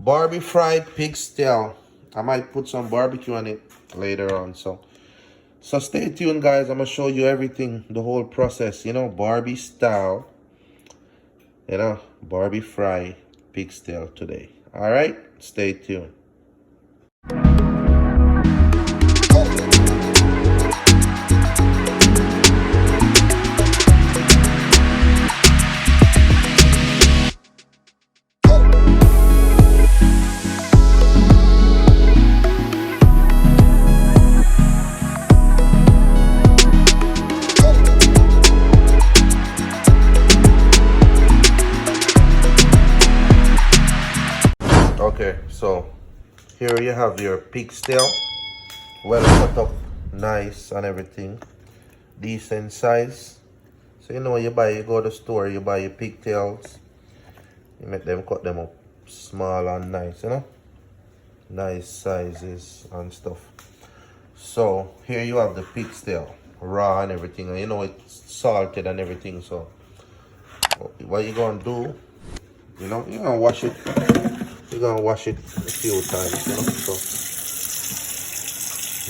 Barbi fried pig tail. I might put some barbecue on it later on. So stay tuned, guys. I'm gonna show you everything, the whole process. Barbi style. Barbi fry pig tail today. All right, stay tuned. Okay, so here you have your pig tail, well cut up, nice and everything, decent size. So you go to the store, you buy your pigtails, you make them cut them up small and nice, nice sizes and stuff. So here you have the pig tail, raw and everything, and it's salted and everything. So what you're gonna do, you're gonna wash it. You're gonna wash it a few times, so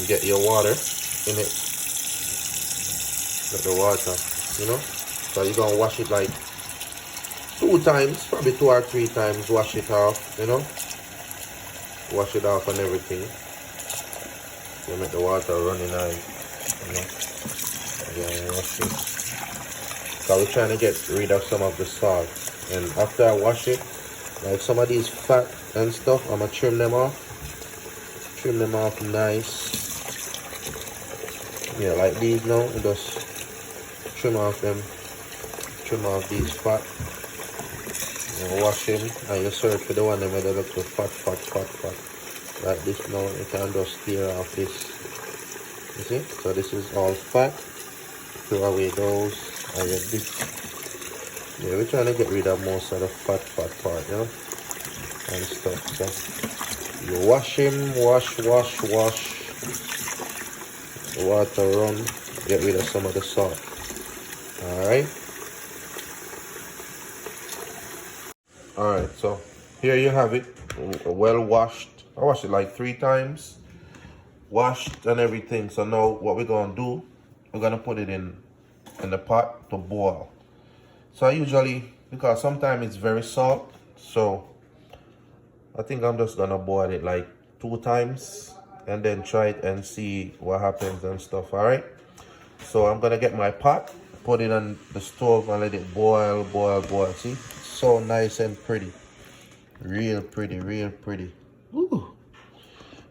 you get your water in it. Get the water, so you're gonna wash it like 2 times, probably 2 or 3 times. Wash it off, wash it off and everything. You make the water running nice, again, wash it. So we're trying to get rid of some of the salt, and after I wash it, like some of these fat and stuff, I'm gonna trim them off. Trim them off nice. Yeah, like these now. You just trim off them. Trim off these fat. You wash them and you search for the one that made it look so fat. Like this now, you can just clear off this. You see? So this is all fat. Throw away those and you dip. Yeah, we're trying to get rid of most of the fat part, and stuff. So you wash him, wash. The water run, get rid of some of the salt. Alright, so here you have it, well washed. I washed it like 3 times, washed and everything. So now what we're gonna do, we're gonna put it in the pot to boil. So I usually, because sometimes it's very salt, so I think I'm just gonna boil it like 2 times and then try it and see what happens and stuff. Alright, so I'm gonna get my pot, put it on the stove and let it boil. See, so nice and pretty, real pretty. Ooh.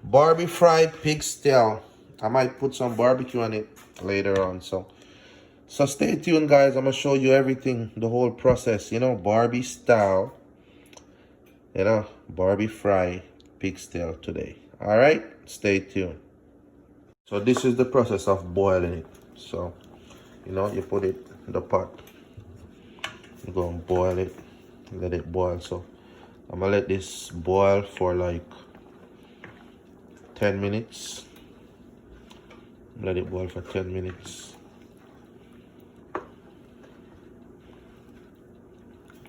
Barbi fried pig tail. I might put some barbecue on it later on. So stay tuned, guys. I'm gonna show you everything, the whole process, Barbi style, Barbi fry pig tail today. All right, stay tuned. So this is the process of boiling it. So you put it in the pot, you're gonna boil it, let it boil. So I'm gonna let this boil for like 10 minutes. Let it boil for 10 minutes.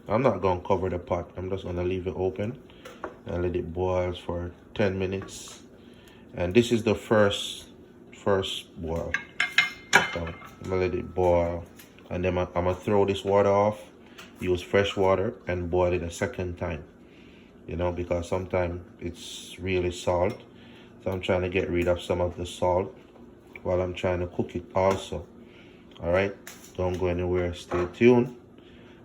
I'm not gonna cover the pot. I'm just gonna leave it open and let it boil for 10 minutes. And this is the first boil. So I'm gonna let it boil, and then I'm gonna throw this water off, use fresh water, and boil it a second time. Because sometimes it's really salt. So I'm trying to get rid of some of the salt while I'm trying to cook it also. All right, don't go anywhere. Stay tuned.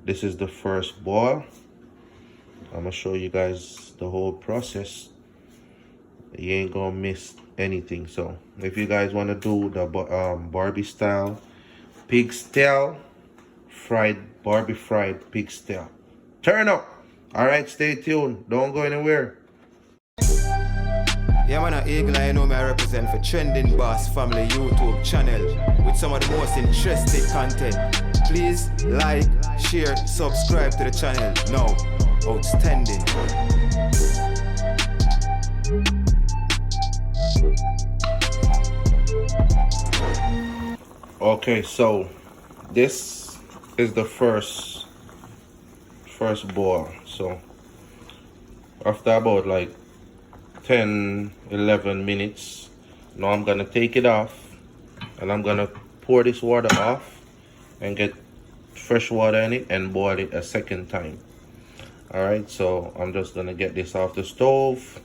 This is the first boil. I'm gonna show you guys the whole process. You ain't gonna miss anything. So if you guys want to do the Barbi style pig tail, Barbi fried pig tail, turn up. All right, stay tuned. Don't go anywhere. Yeah, man, Eagle, I know me I represent for Trending Boss Family YouTube channel with some of the most interesting content. Please like, share, subscribe to the channel now. Outstanding. Okay, so this is the first boil. So After about like 10-11 minutes, now I'm gonna take it off and I'm gonna pour this water off and get fresh water in it and boil it a second time. Alright, so I'm just gonna get this off the stove,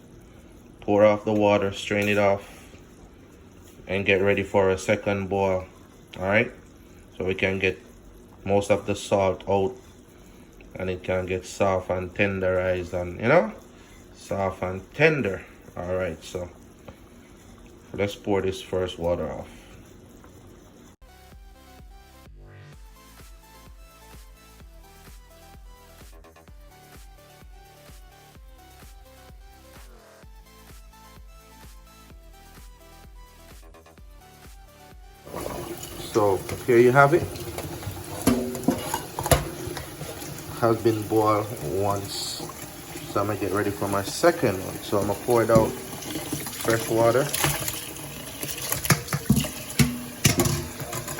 pour off the water, strain it off, and get ready for a second boil. Alright, so we can get most of the salt out and it can get soft and tenderized, and soft and tender. Alright, so let's pour this first water off. So here you have it. Has been boiled once. So I'm gonna get ready for my second one. So I'm gonna pour it out fresh water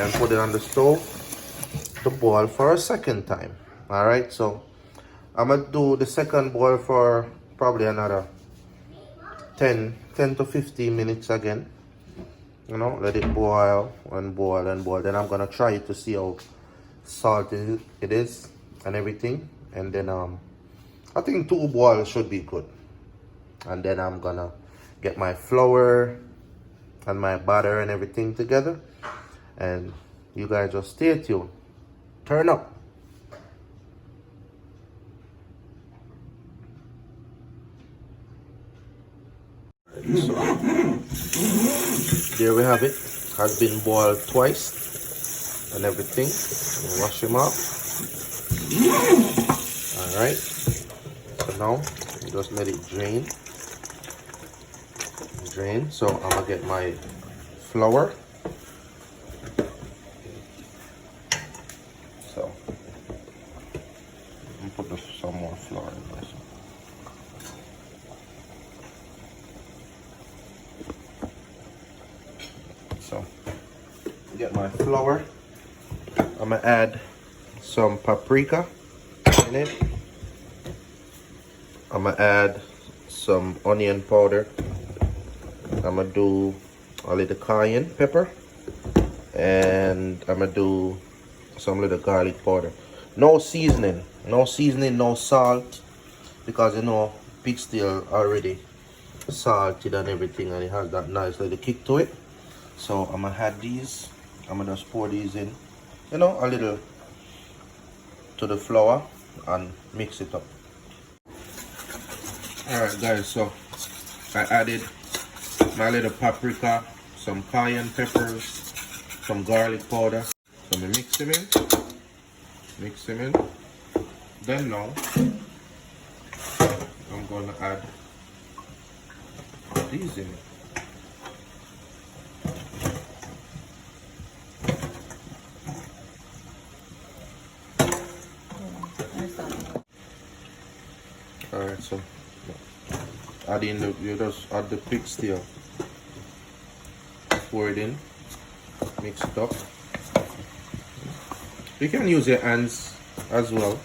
and put it on the stove to boil for a second time. Alright, so I'm gonna do the second boil for probably another 10 to 15 minutes again. Let it boil and boil and boil. Then I'm gonna try it to see how salty it is and everything. And then I think 2 boils should be good. And then I'm gonna get my flour and my butter and everything together. And you guys just stay tuned. Turn up. So, there we have it. Has been boiled twice and everything. Wash them off. Alright. So now just let it drain. So I'm gonna get my flour. So I'm gonna put some more flour in there. So get my flour. I'm gonna add some paprika in it. I'm gonna add some onion powder. I'm gonna do a little cayenne pepper, and I'm gonna do some little garlic powder. No seasoning, no salt, because pig still already salted and everything, and it has that nice little kick to it. So I'm gonna add these. I'm gonna just pour these in, a little to the flour and mix it up. Alright guys, so I added my little paprika, some cayenne peppers, some garlic powder. So I mix them in. Then now I'm gonna add these in. Alright, so you just add the pig still. Pour it in, mix it up. You can use your hands as well.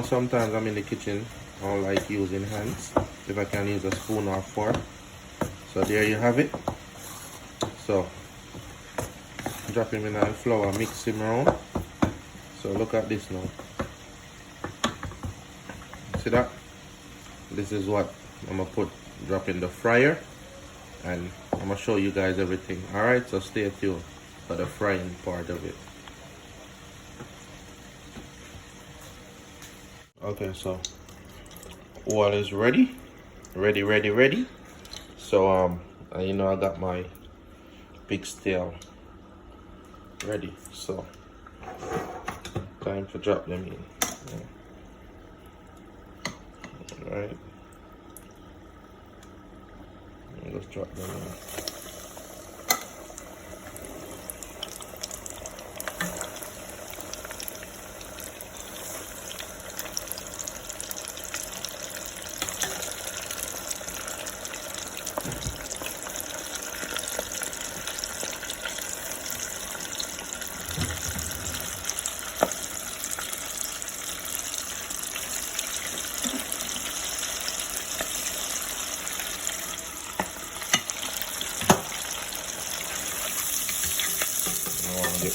Sometimes I'm in the kitchen, I don't like using hands. If I can use a spoon or fork. So there you have it. So drop him in the flour, mix him around. So look at this now. See that? This is what I'm gonna drop in the fryer, and I'm gonna show you guys everything. Alright, so stay tuned for the frying part of it. Okay, so oil is ready. So I got my pig's tail ready. So time to drop them in. Alright. Let's drop them in.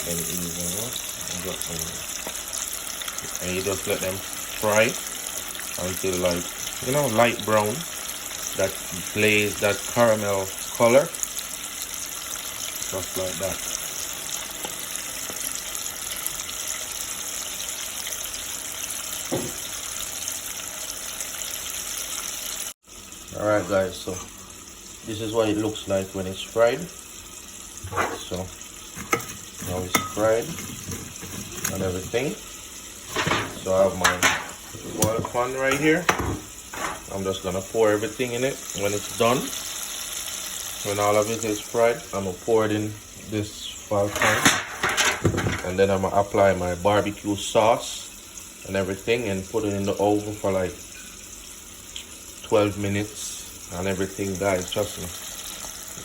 them even, you know? And you just let them fry until like, you know, light brown. That glaze, that caramel color. Just like that. Alright guys, so this is what it looks like when it's fried. So now it's fried and everything. So I have my oil pan right here. I'm just gonna pour everything in it. When it's done, when all of it is fried, I'm gonna pour it in this foil pan, and then I'm gonna apply my barbecue sauce and everything and put it in the oven for like 12 minutes and everything. Guys, trust me,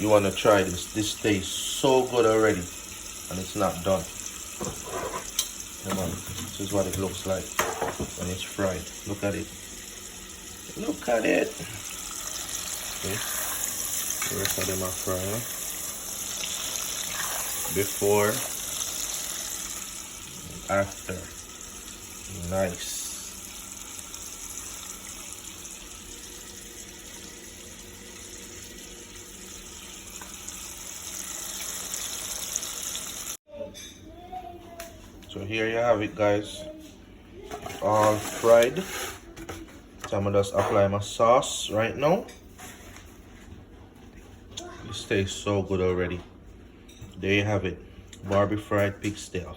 you want to try this tastes so good already and it's not done. Come on, this is what it looks like when it's fried. Look at it, look at it. Okay, the rest of them are fried, before, after. Nice. So here you have it, guys, all fried. So I'm gonna just apply my sauce right now. This tastes so good already. There you have it, Barbi fried pig's tail.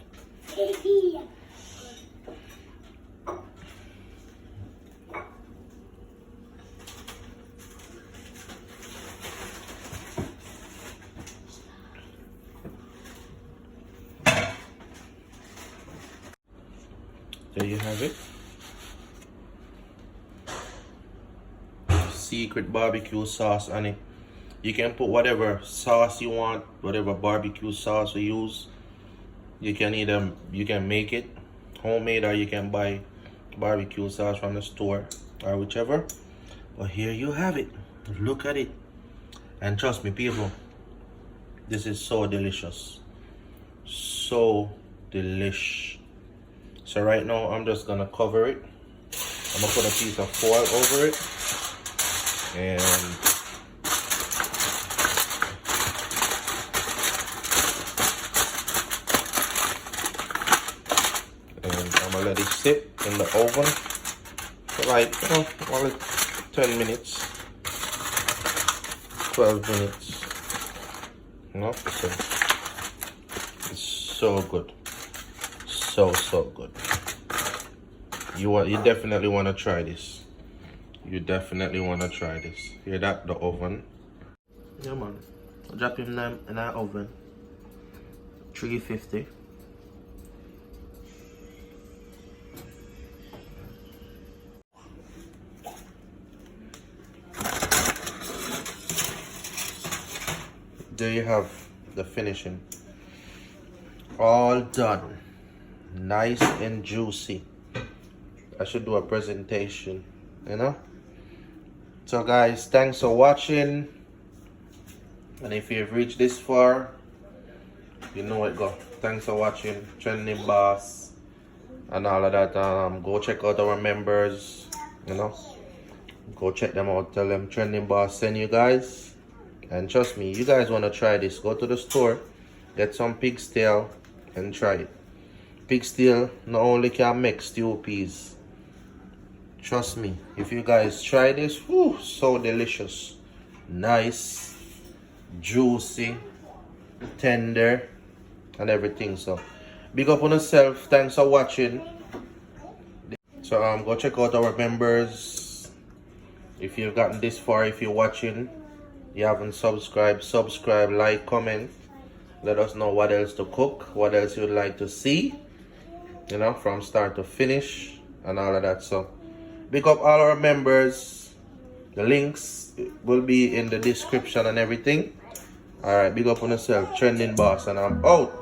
There you have it. Secret barbecue sauce on it. You can put whatever sauce you want, whatever barbecue sauce you use. You can make it homemade, or you can buy barbecue sauce from the store, or whichever. But here you have it. Look at it. And trust me, people, this is so delicious. So delish. So right now I'm just gonna cover it. I'm gonna put a piece of foil over it, and I'm gonna let it sit in the oven for like, you know, only 10 minutes, 12 minutes. You know, so it's so good. So good. You definitely want to try this. You definitely want to try this. Hear that? The oven. Yeah, man. Drop him in our oven. 350. There you have the finishing. All done. Nice and juicy. I should do a presentation, you know. So guys, thanks for watching, and if you've reached this far, you know it go. Thanks for watching Trending Boss and all of that. Go check out our members, you know, go check them out. Tell them Trending Boss send you guys, and trust me, you guys want to try this. Go to the store, get some pig's tail and try it. Pig's tail not only can make stew peas. Trust me, if you guys try this, whew, so delicious. Nice, juicy, tender, and everything. So, big up on yourself. Thanks for watching. So, go check out our members. If you've gotten this far, if you're watching, you haven't subscribed, subscribe, like, comment. Let us know what else to cook, what else you'd like to see, you know, from start to finish and all of that. So big up all our members. The links will be in the description and everything. All right, big up on yourself. Trending Boss, and I'm out.